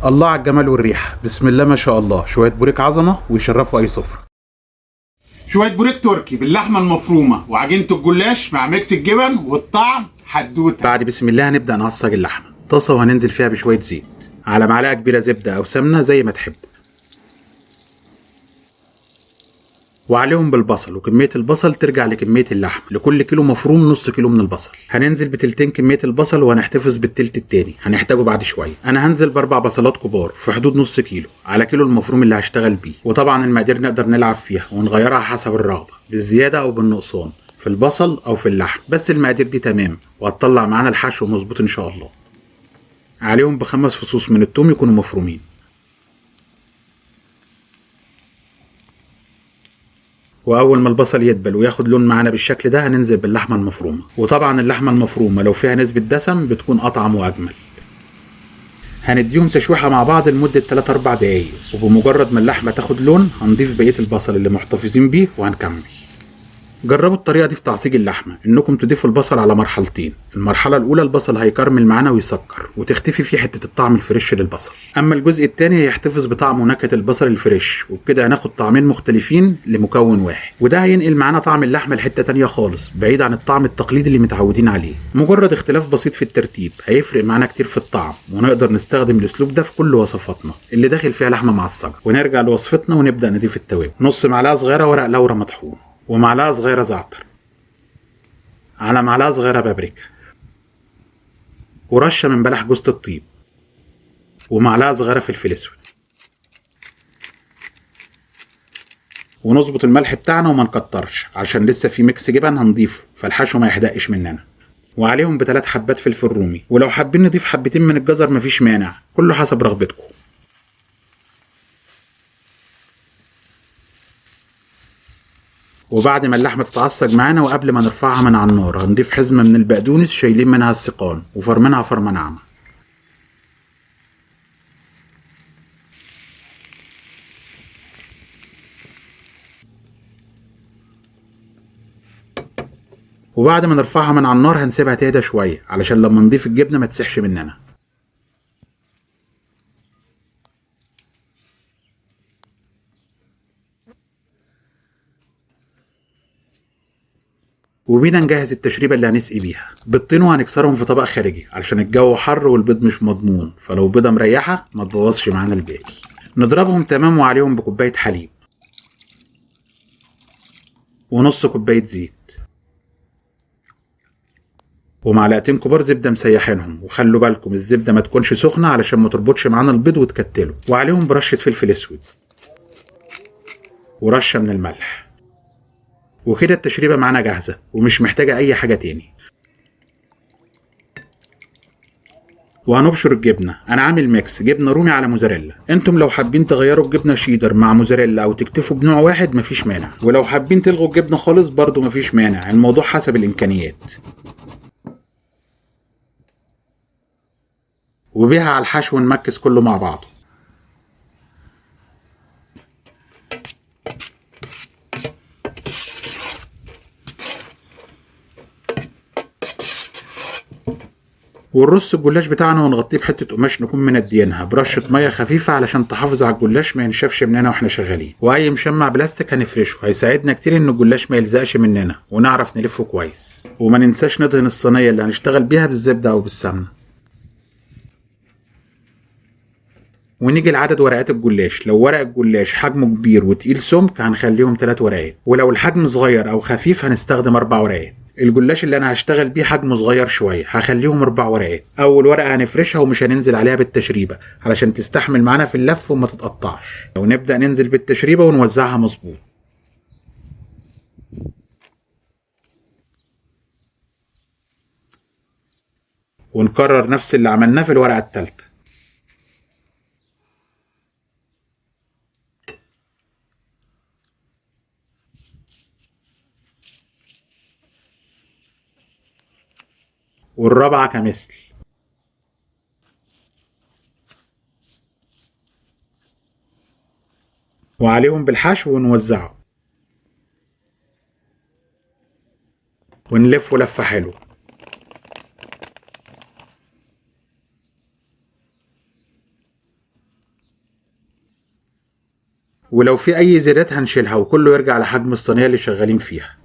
الله على الجمال والريحة، بسم الله ما شاء الله. شوية بوريك عظمة ويشرفوا أي سفرة. شوية بوريك تركي باللحمة المفرومة وعجينة الجلاش مع ميكس الجبن والطعم حدوتة. بعد بسم الله هنبدأ نعصج اللحمة. طاسة وهننزل فيها بشوية زيت على معلقة كبيرة زبدة أو سمنة زي ما تحب، وعليهم بالبصل، وكمية البصل ترجع لكمية اللحم. لكل كيلو مفروم نص كيلو من البصل. هننزل بتلتين كمية البصل وهنحتفظ بالتلت التاني هنحتاجه بعد شوية. انا هنزل ب4 بصلات كبار في حدود نص كيلو على كيلو المفروم اللي هشتغل بيه. وطبعا المقادير نقدر نلعب فيها ونغيرها حسب الرغبة، بالزيادة او بالنقصان في البصل او في اللحم، بس المقادير دي تمام وهتطلع معانا الحشو مظبوط ان شاء الله. عليهم ب5 فصوص من التوم يكونوا مفرومين. واول ما البصل يدبل وياخد لون معانا بالشكل ده هننزل باللحمه المفرومه. وطبعا اللحمه المفرومه لو فيها نسبه دسم بتكون اطعم واجمل. هنديهم تشويحه مع بعض لمده 3 4 دقايق، وبمجرد ما اللحمه تاخد لون هنضيف بقيه البصل اللي محتفظين بيه وهنكمل. جربوا الطريقه دي في تعصيج اللحمه، انكم تضيفوا البصل على مرحلتين. المرحله الاولى البصل هيكرمل معانا ويسكر وتختفي فيه حته الطعم الفريش للبصل، اما الجزء الثاني هيحتفظ بطعم ونكهه البصل الفريش، وبكده هناخد طعمين مختلفين لمكون واحد، وده هينقل معانا طعم اللحمه لحته تانية خالص بعيد عن الطعم التقليدي اللي متعودين عليه. مجرد اختلاف بسيط في الترتيب هيفرق معانا كتير في الطعم، ونقدر نستخدم الاسلوب ده في كل وصفاتنا اللي داخل فيها لحمه معصجه. ونرجع لوصفتنا ونبدا نضيف التوابل. نص معلقه صغيره ورق لورا مطحون، ومعلقه صغيره زعتر، على معلقه صغيره بابريكا، ورشه من بلح جوز الطيب، ومعلقه صغيره فلفل اسود. ونظبط الملح بتاعنا وما نكترش عشان لسه في ميكس جبن هنضيفه فالحشو ما يحدقش مننا. وعليهم ب3 حبات فلفل رومي، ولو حابين نضيف حبتين من الجزر مفيش مانع، كله حسب رغبتكم. وبعد ما اللحمه تتعصج معانا وقبل ما نرفعها من على النار هنضيف حزمه من البقدونس شايلين منها السقان وفرمينها فرمه ناعمه. وبعد ما نرفعها من على النار هنسيبها تهدى شويه علشان لما نضيف الجبنه ما تسيحش مننا. وبينا نجهز التشريبه اللي هنسقي بيها. بيضتين وهنكسرهم في طبق خارجي علشان الجو حر والبيض مش مضمون، فلو بيضه مريحه ما تبوظش معانا الباقي. نضربهم تمام وعليهم بكوبايه حليب ونص كوبايه زيت ومعلقتين كبار زبده مسيحينهم، وخلوا بالكم الزبده ما تكونش سخنه علشان ما تربطش معانا البيض وتكتله. وعليهم برشه فلفل اسود ورشه من الملح. وكده التشريبه معانا جاهزه ومش محتاجه اي حاجه تاني. وهنبشر الجبنه. انا عامل ميكس جبنه رومي على موزاريلا، انتم لو حابين تغيروا الجبنه شيدر مع موزاريلا او تكتفوا بنوع واحد مفيش مانع، ولو حابين تلغوا الجبنه خالص برضو مفيش مانع، الموضوع حسب الامكانيات. وبيها على الحشو نمكس كله مع بعضه. ونرص الجلاش بتاعنا ونغطيه بحته قماش نكون مندينها برشه ميه خفيفه علشان تحافظ على الجلاش ما ينشفش مننا واحنا شغالين. واي مشمع بلاستيك هنفرشه هيساعدنا كتير ان الجلاش ما يلزقش مننا ونعرف نلفه كويس. وما ننساش ندهن الصينيه اللي هنشتغل بيها بالزبده او بالسمنه. ونيجي لعدد ورقات الجلاش. لو ورق الجلاش حجمه كبير وتقيل سمك هنخليهم 3 ورقات، ولو الحجم صغير او خفيف هنستخدم 4 ورقات. الجلاش اللي انا هشتغل بيه حجمه صغير شويه هخليهم 4 ورقات. اول ورقه هنفرشها ومش هننزل عليها بالتشريبه علشان تستحمل معانا في اللف وما تتقطعش، ونبدا ننزل بالتشريبه ونوزعها مظبوط. ونكرر نفس اللي عملناه في الورقه الثالثه. والرابعه كمثل. وعليهم بالحشو ونوزعه ونلفه لفه حلوه. ولو في اي زيادات هنشيلها وكله يرجع لحجم الصينية اللي شغالين فيها.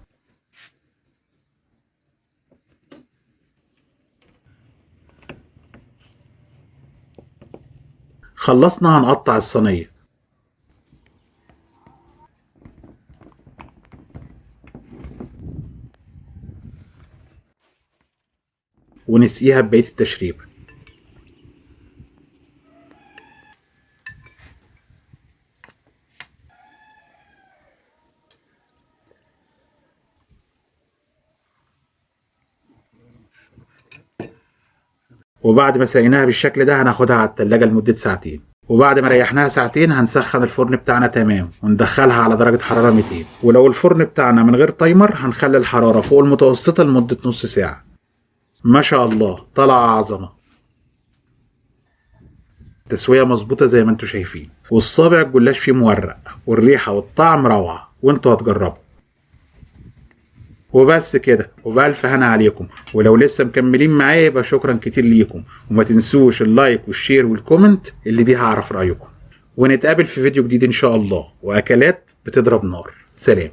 خلصنا هنقطع الصينية ونسقيها ببقية التشريبة. وبعد ما سقيناها بالشكل ده هناخدها على التلاجة لمدة ساعتين، وبعد ما ريحناها ساعتين هنسخن الفرن بتاعنا تمام وندخلها على درجة حرارة 200. ولو الفرن بتاعنا من غير تايمر هنخلي الحرارة فوق المتوسطة لمدة نص ساعة. ما شاء الله طلع عظمة، تسوية مظبوطة زي ما انتوا شايفين، والصابع الجلاش فيه مورق والريحة والطعم روعة، وانتوا هتجربوا. وبس كده، وبألف هنا عليكم. ولو لسه مكملين معايا يبقى شكرا كتير ليكم، وما تنسوش اللايك والشير والكومنت اللي بيها اعرف رأيكم. ونتقابل في فيديو جديد ان شاء الله، واكلات بتضرب نار. سلام.